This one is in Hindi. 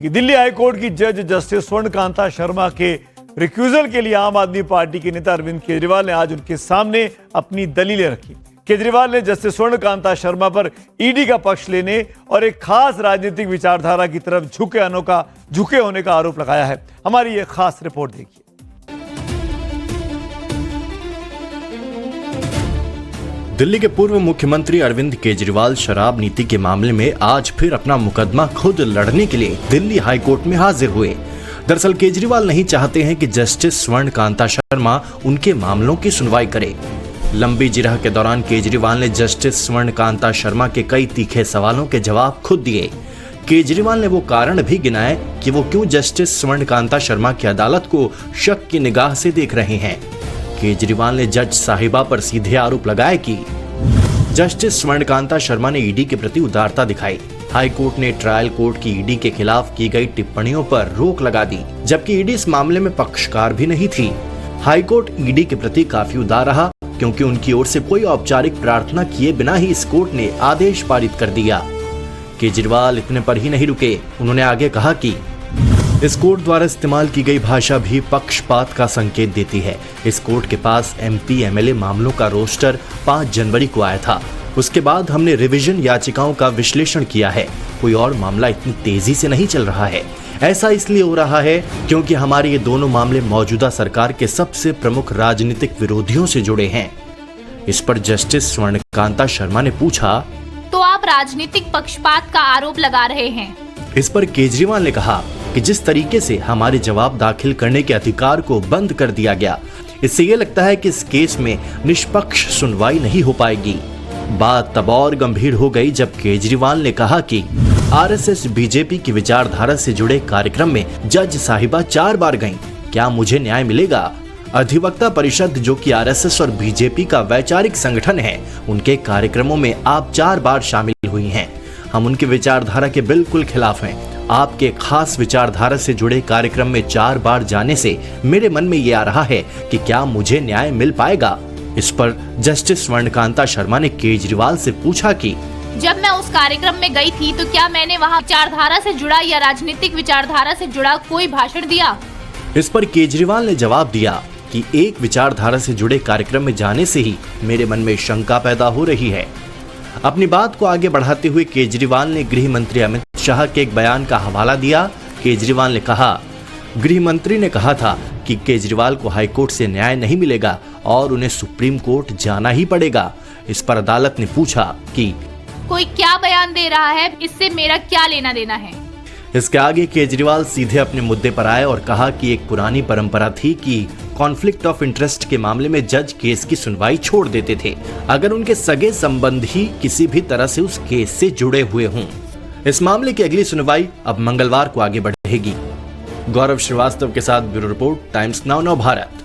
दिल्ली हाईकोर्ट की जज जस्टिस स्वर्णकांता शर्मा के रिक्यूजल के लिए आम आदमी पार्टी के नेता अरविंद केजरीवाल ने आज उनके सामने अपनी दलीलें रखी। केजरीवाल ने जस्टिस स्वर्णकांता शर्मा पर ईडी का पक्ष लेने और एक खास राजनीतिक विचारधारा की तरफ झुके होने का आरोप लगाया है। हमारी ये खास रिपोर्ट देखिए। दिल्ली के पूर्व मुख्यमंत्री अरविंद केजरीवाल शराब नीति के मामले में आज फिर अपना मुकदमा खुद लड़ने के लिए दिल्ली हाईकोर्ट में हाजिर हुए। दरअसल केजरीवाल नहीं चाहते हैं कि जस्टिस स्वर्णकांता शर्मा उनके मामलों की सुनवाई करे। लंबी जिरह के दौरान केजरीवाल ने जस्टिस स्वर्णकांता शर्मा के कई तीखे सवालों के जवाब खुद दिए। केजरीवाल ने वो कारण भी गिनाए कि वो क्यों जस्टिस स्वर्णकांता शर्मा की अदालत को शक की निगाह से देख रहे हैं। केजरीवाल ने जज साहिबा पर सीधे आरोप लगाए कि जस्टिस स्वर्णकांता शर्मा ने ईडी के प्रति उदारता दिखाई। हाईकोर्ट ने ट्रायल कोर्ट की ईडी के खिलाफ की गई टिप्पणियों पर रोक लगा दी, जबकि ईडी इस मामले में पक्षकार भी नहीं थी। हाईकोर्ट ईडी के प्रति काफी उदार रहा, क्योंकि उनकी ओर से कोई औपचारिक प्रार्थना किए बिना ही इस कोर्ट ने आदेश पारित कर दिया। केजरीवाल इतने पर ही नहीं रुके, उन्होंने आगे कहा कि इस कोर्ट द्वारा इस्तेमाल की गई भाषा भी पक्षपात का संकेत देती है। इस कोर्ट के पास एमपी एमएलए मामलों का रोस्टर 5 जनवरी को आया था। उसके बाद हमने रिवीजन याचिकाओं का विश्लेषण किया है। कोई और मामला इतनी तेजी से नहीं चल रहा है। ऐसा इसलिए हो रहा है क्योंकि हमारे ये दोनों मामले मौजूदा सरकार के सबसे प्रमुख राजनीतिक विरोधियों से जुड़े हैं। इस पर जस्टिस स्वर्णकांता शर्मा ने पूछा, तो आप राजनीतिक पक्षपात का आरोप लगा रहे हैं? इस पर केजरीवाल ने कहा कि जिस तरीके से हमारे जवाब दाखिल करने के अधिकार को बंद कर दिया गया, इससे ये लगता है कि इस केस में निष्पक्ष सुनवाई नहीं हो पाएगी। बात तब और गंभीर हो गई जब केजरीवाल ने कहा कि आरएसएस बीजेपी की विचारधारा से जुड़े कार्यक्रम में जज साहिबा 4 बार गईं। क्या मुझे न्याय मिलेगा? अधिवक्ता परिषद, जो कि आरएसएस और बीजेपी का वैचारिक संगठन है, उनके कार्यक्रमों में आप 4 बार शामिल हुई हैं। हम उनकी विचारधारा के बिल्कुल खिलाफ हैं। आपके खास विचारधारा से जुड़े कार्यक्रम में 4 बार जाने से मेरे मन में ये आ रहा है कि क्या मुझे न्याय मिल पाएगा। इस पर जस्टिस स्वर्णकांता शर्मा ने केजरीवाल से पूछा कि जब मैं उस कार्यक्रम में गई थी तो क्या मैंने वहाँ विचारधारा से जुड़ा या राजनीतिक विचारधारा से जुड़ा कोई भाषण दिया? इस पर केजरीवाल ने जवाब दिया कि एक विचारधारा से जुड़े कार्यक्रम में जाने से ही मेरे मन में शंका पैदा हो रही है। अपनी बात को आगे बढ़ाते हुए केजरीवाल ने गृह मंत्री अमित शाह के एक बयान का हवाला दिया। केजरीवाल ने कहा, गृह मंत्री ने कहा था कि केजरीवाल को हाईकोर्ट से न्याय नहीं मिलेगा और उन्हें सुप्रीम कोर्ट जाना ही पड़ेगा। इस पर अदालत ने पूछा कि कोई क्या बयान दे रहा है, इससे मेरा क्या लेना देना है? इसके आगे केजरीवाल सीधे अपने मुद्दे पर आए और कहा कि एक पुरानी परंपरा थी कि कॉन्फ्लिक्ट ऑफ इंटरेस्ट के मामले में जज केस की सुनवाई छोड़ देते थे अगर उनके सगे संबंधी किसी भी तरह से उस केस से जुड़े हुए हों। इस मामले की अगली सुनवाई अब मंगलवार को आगे बढ़ेगी। गौरव श्रीवास्तव के साथ bureau report, times now Bharat.